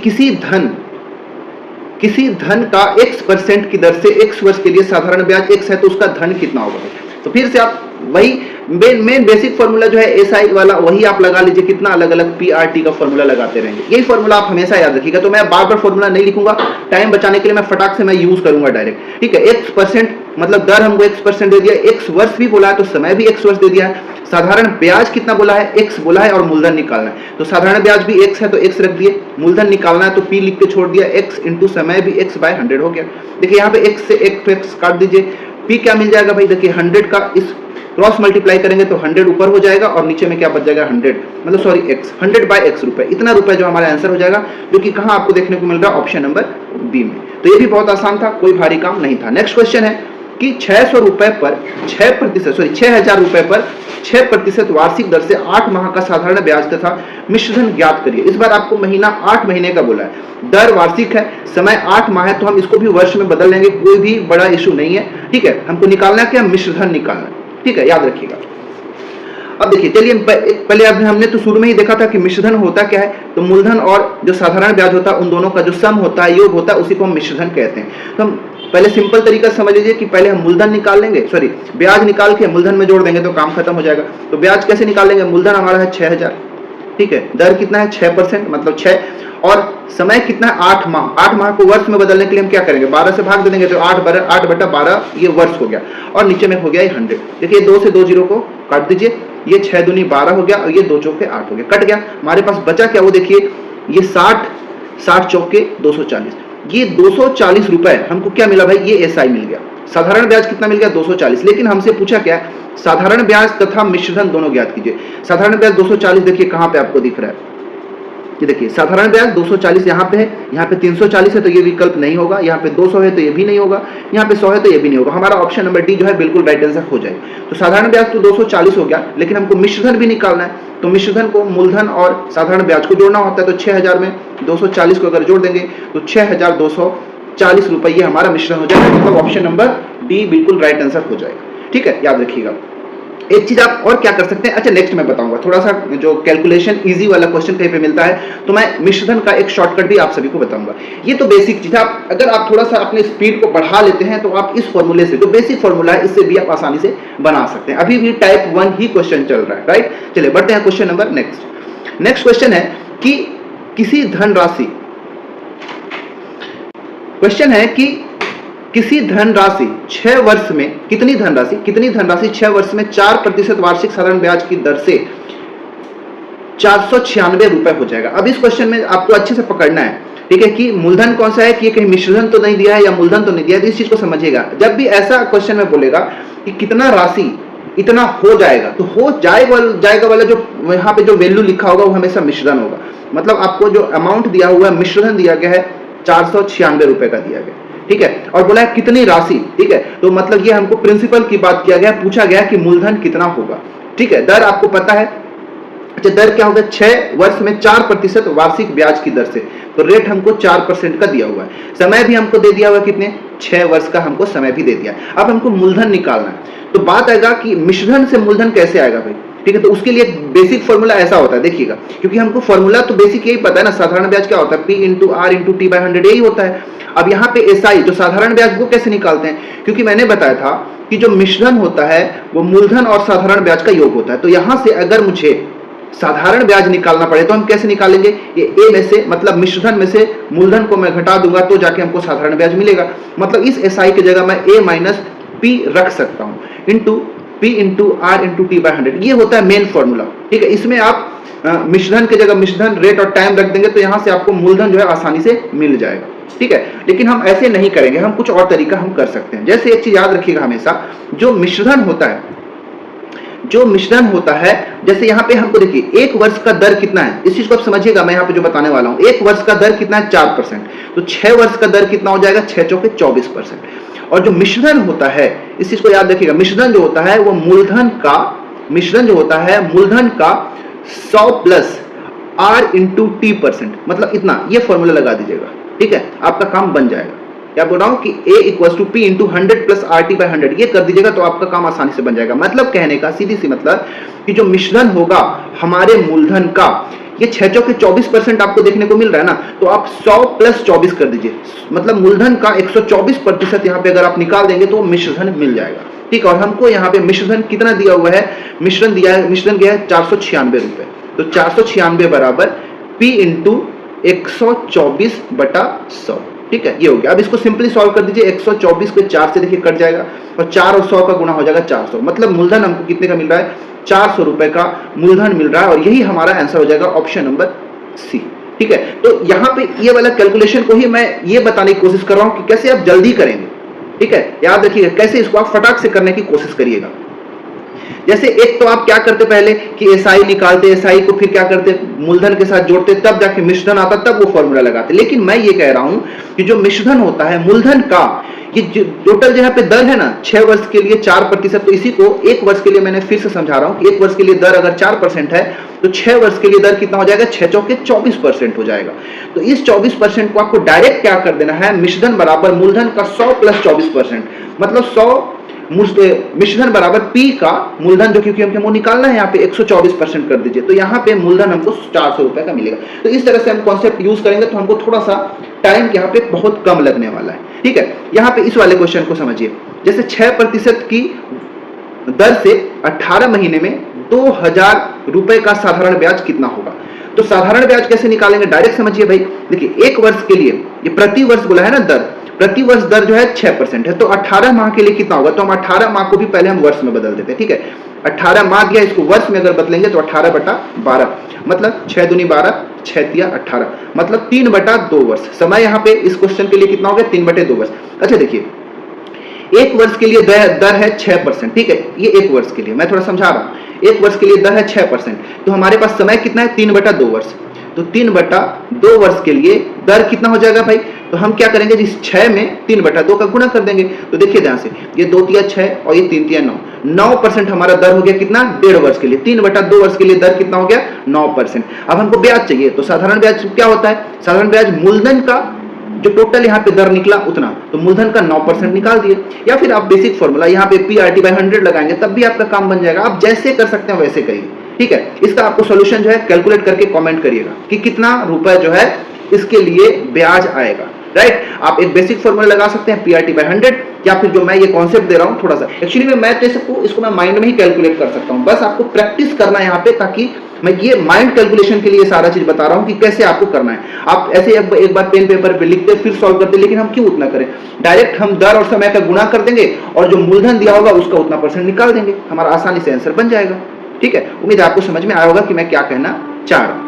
किसी धन का x% की दर से x वर्ष के लिए साधारण ब्याज x है तो उसका धन कितना होगा। तो फिर से आप वही मेन बेसिक फॉर्मूला जो है एसआई वाला वही आप लगा लीजिए, कितना अलग अलग पीआरटी का फॉर्मूला लगाते रहेंगे, यही फॉर्मूला आप हमेशा याद रखिएगा। तो मैं बार बार फॉर्मूला नहीं लिखूंगा, टाइम बचाने के लिए मैं फटाक से मैं यूज करूंगा डायरेक्ट, ठीक है। x% मतलब दर हमको x% दे दिया, x वर्ष भी बोला है तो समय भी x वर्ष दे दिया है, साधारण ब्याज कितना बोला है x बोला है, और मूलधन निकालना है तो साधारण ब्याज भी x है तो x रख दिए, मूलधन निकालना है तो p लिख के छोड़ दिया, x इंटू समय भी x/100 हो गया। देखिए यहाँ पे x से x काट दीजिए, p क्या मिल जाएगा भाई, देखिए 100 का इस क्रॉस मल्टीप्लाई करेंगे तो 100 ऊपर हो जाएगा और नीचे में क्या बच जाएगा 100, मतलब सॉरी x, 100/x रुपए, इतना रुपए जो हमारा आंसर हो जाएगा, जो कि कहां आपको देखने को मिल रहा है ऑप्शन नंबर बी में। तो ये भी बहुत आसान था, कोई भारी काम नहीं था। नेक्स्ट क्वेश्चन है कि 600 रुपए पर 6000 रुपए पर 6% वार्षिक दर से 8 माह का साधारण ब्याज तथा मिश्रधन ज्ञात करिए। इस बार आपको महीना 8 महीने का बोला है, दर वार्षिक है, समय 8 माह है तो हम इसको भी वर्ष में बदल लेंगे, कोई भी बड़ा इशू नहीं है, ठीक है। हमको निकालना है क्या, मिश्रधन निकालना है, ठीक है, याद रखिएगा। अब देखिए चलिए पहले हमने तो शुरू में ही देखा था कि मिश्रधन होता क्या है, तो मूलधन और जो साधारण ब्याज होता है उन दोनों का जो सम होता है, योग होता है, उसी को हम मिश्रधन कहते हैं। तो हम पहले सिंपल तरीका समझ लीजिए कि पहले हम मूलधन निकाल लेंगे, सॉरी ब्याज निकाल के मूलधन में जोड़ देंगे तो काम खत्म हो जाएगा। तो ब्याज कैसे निकालेंगे, मूलधन हमारा है 6000, ठीक है, दर कितना है 6% मतलब 6, और समय कितना है 8 माह, 8 माह को वर्ष में बदलने के लिए हम क्या करेंगे, 12 से भाग दे देंगे तो 8/12 ये वर्ष हो गया, और नीचे में हो गया ये 100। देखिए 2 से 2 जीरो को काट दीजिए, ये 6 दूनी 12 हो गया और ये 2 चौके 8 हो गया, कट गया। हमारे पास बचा क्या, वो देखिए ये 60 चौके 240, ये 240 रुपए हमको क्या मिला भाई, ये एसआई मिल गया। साधारण ब्याज कितना मिल गया 240, लेकिन हमसे पूछा क्या है, साधारण ब्याज तथा मिश्रधन दोनों ज्ञात कीजिए। साधारण ब्याज 240 देखिए कहां पे आपको दिख रहा है, ये देखिए साधारण ब्याज 240 यहाँ पे है, यहाँ पे 340 है तो ये विकल्प नहीं होगा, यहाँ पे 200 है तो ये भी नहीं होगा, यहाँ पे 100 है तो ये भी नहीं होगा, हमारा ऑप्शन नंबर डी जो है बिल्कुल राइट आंसर हो जाएगा। तो साधारण ब्याज तो 240 हो गया, लेकिन हमको मिश्रधन भी निकालना है, तो मिश्रधन को मूलधन और साधारण ब्याज को जोड़ना होता है, तो 6000 में 240 को अगर जोड़ देंगे तो 6240 रुपए ये हमारा मिश्रण हो जाएगा, मतलब ऑप्शन नंबर डी बिल्कुल राइट आंसर हो जाएगा, ठीक है, याद रखिएगा। एक चीज आप और क्या कर सकते हैं, अच्छा नेक्स्ट मैं बताऊंगा, थोड़ा सा जो कैलकुलेशन इजी वाला क्वेश्चन कहीं पे मिलता है तो मैं मिश्रधन का एक शॉर्टकट भी आप सभी को बताऊंगा। ये तो बेसिक चीज है, आप अगर आप थोड़ा सा अपने स्पीड को बढ़ा लेते हैं तो आप इस फॉर्मूले से, जो बेसिक फॉर्मूला है, इससे भी आप आसानी से बना सकते हैं। अभी भी टाइप 1 ही क्वेश्चन चल रहा है, राइट। चलिए बढ़ते हैं क्वेश्चन नंबर नेक्स्ट क्वेश्चन है कि किसी धनराशि, क्वेश्चन है कि किसी धनराशि 6 वर्ष में कितनी धनराशि 6 वर्ष में 4% वार्षिक साधारण ब्याज की दर से 496 रुपए हो जाएगा। अब इस क्वेश्चन में आपको अच्छे से पकड़ना है, ठीक है, कि मूलधन कौन सा है, कि कहीं मिश्रधन तो नहीं दिया है या मूलधन तो नहीं दिया है, तो इस चीज को समझिएगा। जब भी ऐसा क्वेश्चन में बोलेगा कि कितना राशि इतना हो जाएगा, तो हो जाएगा वाला जो यहाँ पे जो वैल्यू लिखा होगा वो हमेशा मिश्रधन होगा, मतलब आपको जो अमाउंट दिया हुआ है मिश्रधन दिया गया है 496 रुपए का दिया गया, ठीक है, और बोला है कितनी राशि, ठीक है, तो मतलब ये हमको प्रिंसिपल की बात किया गया, पूछा गया कि मूलधन कितना होगा, ठीक है। दर आपको पता है, अच्छा दर क्या होगा, 6 वर्ष में 4% वार्षिक ब्याज की दर से, तो रेट हमको 4% का दिया हुआ है, समय भी हमको दे दिया हुआ कितने 6 वर्ष का हमको समय भी दे दिया। अब हमको मूलधन निकालना है, तो बात आएगा कि मिश्रधन से मूलधन कैसे आएगा भाई, ठीक है, तो उसके लिए बेसिक फॉर्मूला ऐसा होता है, देखिएगा, क्योंकि हमको फॉर्मूला तो बेसिक यही पता है ना, साधारण ब्याज क्या होता है, P into R into T/100 यही होता है। अब यहाँ पे SI जो साधारण ब्याज वो कैसे निकालते हैं, क्योंकि मैंने बताया था कि जो मिश्रधन होता है वो मूलधन और साधारण ब्याज का योग होता है, तो यहां से अगर मुझे साधारण ब्याज निकालना पड़े तो हम कैसे निकालेंगे, ये A में से मतलब मिश्रधन में से मूलधन को मैं घटा दूंगा तो जाके हमको साधारण ब्याज मिलेगा, मतलब इस SI की जगह मैं A माइनस P रख सकता हूं into P into R into T/100, ये होता है मेन फॉर्मूला, ठीक है। इसमें आप मिश्रधन की जगह मिश्रधन रेट और टाइम रख देंगे तो यहां से आपको मूलधन जो है आसानी से मिल जाएगा, ठीक है। लेकिन हम ऐसे नहीं करेंगे, हम कुछ और तरीका हम कर सकते हैं। जैसे एक चीज याद रखिएगा हमेशा, जो मिश्रधन होता है, जैसे यहाँ पे हमको देखिए 1 वर्ष का दर कितना है, इस चीज को आप समझिएगा, मैं यहाँ पे जो बताने वाला हूँ, 1 वर्ष का दर कितना है 4%, तो 6 वर्ष का दर कितना हो जाएगा 6 चौके 24%। और जो मिश्रधन होता है, इस चीज को याद रखिएगा, मिश्रधन जो होता है वो मूलधन का 100 प्लस R इंटू T%, मतलब इतना, ये फॉर्मूला लगा दीजिएगा, ठीक है, आपका काम बन जाएगा। क्या बोल रहा हूं कि A equal to P into 100 plus RT/100, ये कर दीजिएगा तो आपका काम आसानी से बन जाएगा। मतलब कहने का सीधी सी मतलब कि जो मिश्रण होगा हमारे मूलधन का ये 6 चौके 24% आपको देखने को मिल रहा है ना, तो आप 100 प्लस 24 कर दीजिए, मतलब मूलधन का 124% यहाँ पे अगर आप निकाल देंगे तो मिश्रधन मिल जाएगा। ठीक है, और हमको यहाँ पे मिश्रधन कितना दिया हुआ है, मिश्रण दिया है, मिश्रण गया है 496 रुपए, तो 496 बराबर P इंटू 124/100। ठीक है, ये हो गया। अब इसको सिंपली सॉल्व कर दीजिए, 124 को 4 से देखिए कट जाएगा और 4 और 100 का गुना हो जाएगा 400, मतलब मूलधन हमको कितने का मिल रहा है, 400 रुपए का मूलधन मिल रहा है, और यही हमारा आंसर हो जाएगा ऑप्शन नंबर सी। ठीक है, तो यहाँ पे ये वाला कैलकुलेशन को ही मैं ये बताने की कोशिश कर रहा हूं कि कैसे आप जल्दी करेंगे। ठीक है, याद रखिएगा कैसे इसको आप फटाक से करने की कोशिश करिएगा। जैसे एक तो आप क्या करते पहले कि एसआई निकालते, एसआई को फिर क्या करते, मूलधन के साथ जोड़ते, तब जाके मिश्रधन आता, तब वो फॉर्मूला लगाते। लेकिन मैं ये कह रहा हूं कि जो मिश्रधन होता है मूलधन का, ये टोटल जो यहाँ पे दर है ना 6 वर्ष के लिए 4%, तो इसी को 1 वर्ष के लिए मैंने फिर से समझा रहा हूं कि 1 वर्ष के लिए दर अगर 4% है तो 6 वर्ष के लिए दर कितना हो जाएगा, 6 चौके 24% हो जाएगा। तो इस 24% को आपको डायरेक्ट क्या कर देना है, मिश्रधन बराबर मूलधन का 100 प्लस 24%, मतलब 100 मिश्रधन बराबर P का मूलधन, जो क्योंकि हमको निकालना है यहाँ पे 124% कर दीजिए, तो यहाँ पे मूलधन हमको 400 रुपए का मिलेगा। तो इस तरह से हम कॉन्सेप्ट यूज करेंगे तो हमको थोड़ा सा टाइम यहाँ पे बहुत कम लगने वाला है। ठीक है, यहाँ पे इस वाले क्वेश्चन को समझिए, जैसे 6% की दर से 18 महीने में 2000 रुपए का साधारण ब्याज कितना होगा। तो साधारण ब्याज कैसे निकालेंगे, डायरेक्ट समझिए भाई। देखिए 1 वर्ष के लिए, ये प्रति वर्ष बोला है ना दर, प्रति वर्ष दर जो है 6% है, तो 18 माह के लिए कितना होगा, तो हम 18 माह को भी पहले हम वर्ष में बदल देते हैं। ठीक है, 18 माह गया, इसको वर्ष में अगर बदलेंगे तो 18/12, मतलब 6 दूनी 12, 6 तिया 18, मतलब 3/2 वर्ष। समय यहाँ पे इस क्वेश्चन के लिए कितना हो गया, 3/2 वर्ष। अच्छा देखिए, 1 वर्ष के लिए दर है 6%। ठीक है, ये 1 वर्ष के लिए मैं थोड़ा समझा रहा हूं, 1 वर्ष के लिए दर है 6%, तो हमारे पास समय कितना है, 3/2 वर्ष। तो 3/2 वर्ष के लिए दर कितना हो जाएगा भाई, तो हम क्या करेंगे, जिस 6 में 3/2 का गुणा कर देंगे। तो देखिए ध्यान से, ये 2 तिया 6 और ये 3 तिया 9, 9% हमारा दर हो गया कितना, 1.5 वर्ष के लिए। 3/2 वर्ष के लिए दर कितना हो गया, 9%। अब हमको ब्याज चाहिए, तो साधारण ब्याज क्या होता है, साधारण ब्याज मूलधन का जो टोटल यहाँ पे दर निकला उतना, तो मूलधन का 9% निकाल दिए, या फिर आप बेसिक फॉर्मूला यहाँ पे PRT/100 लगाएंगे, तब भी आपका काम बन जाएगा। आप जैसे कर सकते हैं वैसे करिए। ठीक है, इसका आपको सोल्यूशन जो है कैलकुलेट करके कमेंट करिएगा कि कितना रुपए जो है इसके लिए ब्याज आएगा। राइट, आप एक बेसिक फॉर्मूला लगा सकते हैं PRT/100, या फिर जो मैं ये कॉन्सेप्ट दे रहा हूं थोड़ा सा, एक्चुअली में मैं इसको मैं माइंड में ही कैलकुलेट कर सकता हूं, बस आपको प्रैक्टिस करना है यहाँ पे, ताकि मैं ये माइंड कैलकुलेशन के लिए सारा चीज बता रहा हूं कि कैसे आपको करना है। आप ऐसे एक बार पेन पेपर पे लिखते फिर सॉल्व करते, लेकिन हम क्यों उतना करें, डायरेक्ट हम दर और समय का गुणा कर देंगे और जो मूलधन दिया होगा उसका उतना % निकाल देंगे, हमारा आसानी से आंसर बन जाएगा। ठीक है, उम्मीद है आपको समझ में आया होगा कि मैं क्या कहना चाह रहा हूं।